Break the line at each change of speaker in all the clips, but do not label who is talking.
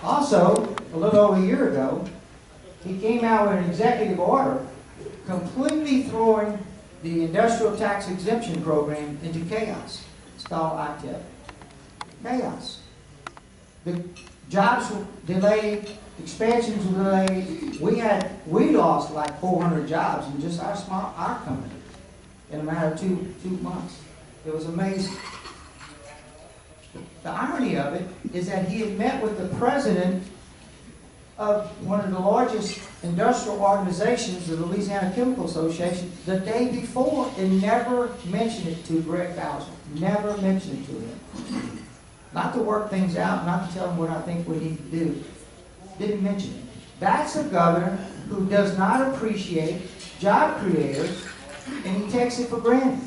Also, a little over a year ago, he came out with an executive order completely throwing the industrial tax exemption program into chaos. It's called ITEP. Chaos. The jobs were delayed, expansions were delayed. We lost like 400 jobs in just our company in a matter of two months. It was amazing. The irony of it is that he had met with the president of one of the largest industrial organizations, the Louisiana Chemical Association, the day before, and never mentioned it to Greg Bowser. Never mentioned it to him. Not to work things out, not to tell him what I think we need to do. Didn't mention it. That's a governor who does not appreciate job creators, and he takes it for granted.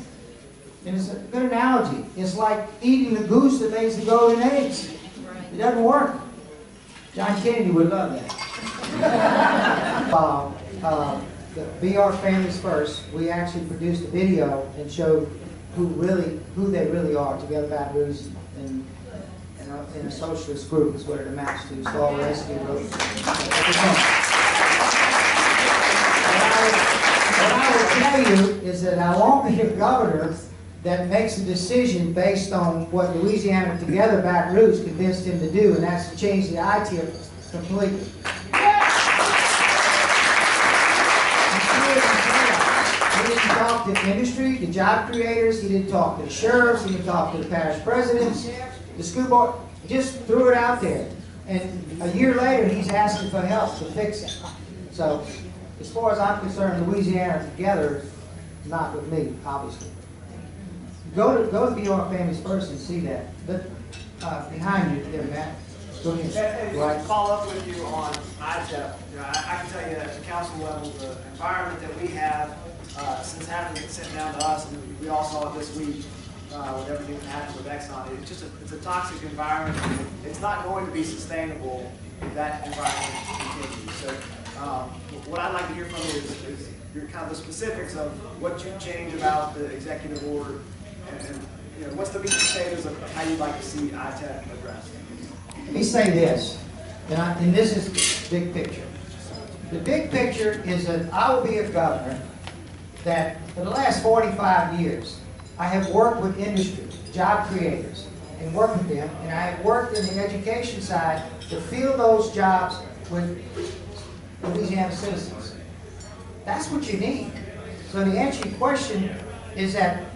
And it's a good analogy. It's like eating the goose that lays the golden eggs. It doesn't work. John Kennedy would love that. The BR Families First, we actually produced a video and showed who they really are together Baton Rouge in a socialist group is what it amounts to. So all the rest of it wrote. What I will tell you is that I won't be a governor that makes a decision based on what Louisiana Together Baton Rouge convinced him to do, and that's to change the ITEP completely. He didn't talk to industry, the job creators, he didn't talk to the sheriffs, he didn't talk to the parish presidents, the school board, just threw it out there. And a year later, he's asking for help to fix it. So, as far as I'm concerned, Louisiana Together is not with me, obviously. Go to BR Families First and see that. But behind you there, Matt. Go ahead.
And to follow up with you on ITEP, I can tell you at the council level, the environment that we have since having it sent down to us, and we all saw it this week with everything that happened with Exxon. It's a toxic environment. It's not going to be sustainable if that environment continues. So what I'd like to hear from you is your kind of the specifics of what you changed about the executive order. And what's the meat and potatoes of how you'd like to see ITEP addressed?
Let me say this, and this is the big picture. The big picture is that I will be a governor that for the last 45 years, I have worked with industry, job creators, and worked with them, and I have worked in the education side to fill those jobs with Louisiana citizens. That's what you need. So to answer your question is that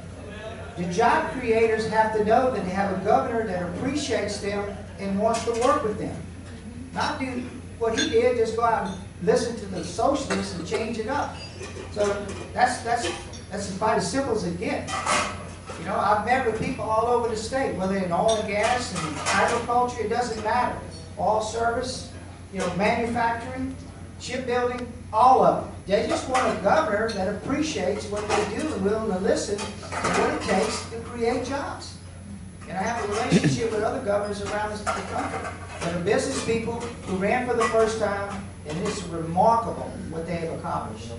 the job creators have to know that they have a governor that appreciates them and wants to work with them. Not do what he did, just go out and listen to the socialists and change it up. So that's about as simple as it gets. You know, I've met with people all over the state, whether in oil and gas and agriculture, it doesn't matter. All service, manufacturing, shipbuilding, all of them. They just want a governor that appreciates what they do and willing to listen to what it takes to create jobs. And I have a relationship with other governors around the country that are business people who ran for the first time, and it's remarkable what they have accomplished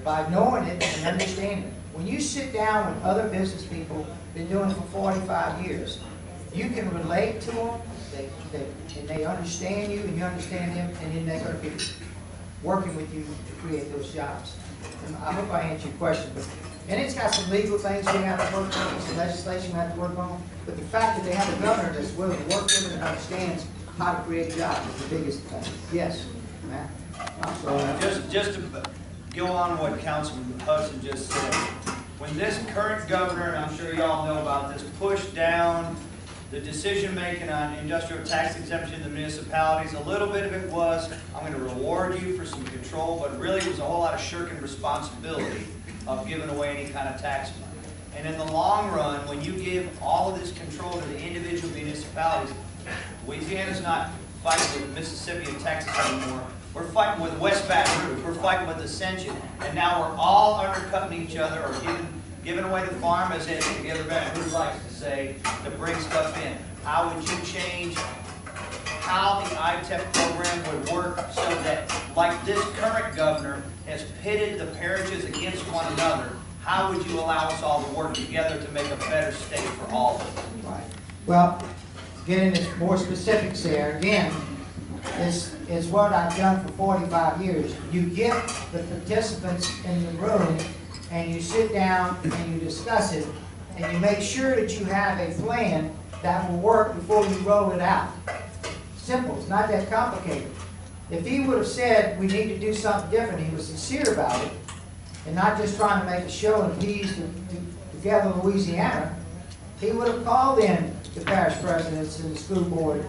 by knowing it and understanding it. When you sit down with other business people, been doing it for 45 years, you can relate to them, and they understand you, and you understand them, and then they're going to be working with you to create those jobs. And I hope I answered your question. And it's got some legal things we have to work on, some legislation we have to work on. But the fact that they have a governor that's willing to work with it and understands how to create jobs is the biggest thing. Yes, Matt?
Just to go on what Councilman Hudson just said, when this current governor, and I'm sure you all know about this, pushed down the decision making on industrial tax exemption in the municipalities, a little bit of it was, I'm going to reward you for some control, but really it was a whole lot of shirking responsibility of giving away any kind of tax money. And in the long run, when you give all of this control to the individual municipalities, Louisiana's not fighting with Mississippi and Texas anymore. We're fighting with West Baton Rouge. We're fighting with Ascension. And now we're all undercutting each other or giving away the farm, as the other Baton Rouge likes to say, to bring stuff in. How would you change how the ITEP program would work so that, like this current governor has pitted the parishes against one another, how would you allow us all to work together to make a better state for all of us?
Right. Well, getting into more specifics there, again, is what I've done for 45 years. You get the participants in the room and you sit down and you discuss it and you make sure that you have a plan that will work before you roll it out. Simple, it's not that complicated. If he would have said we need to do something different, he was sincere about it, and not just trying to make a show and appease Together Louisiana, he would have called in the parish presidents and the school board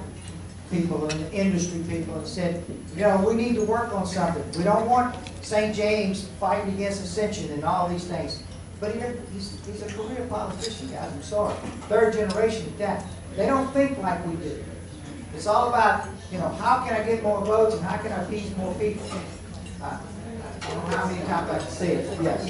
people and the industry people and said, you know, we need to work on something. We don't want St. James fighting against Ascension and all these things. But he's a career politician, guys, I'm sorry. Third generation at that. They don't think like we do. It's all about, you know, how can I get more votes and how can I appease more people? I don't know how many times I can say it. Yes.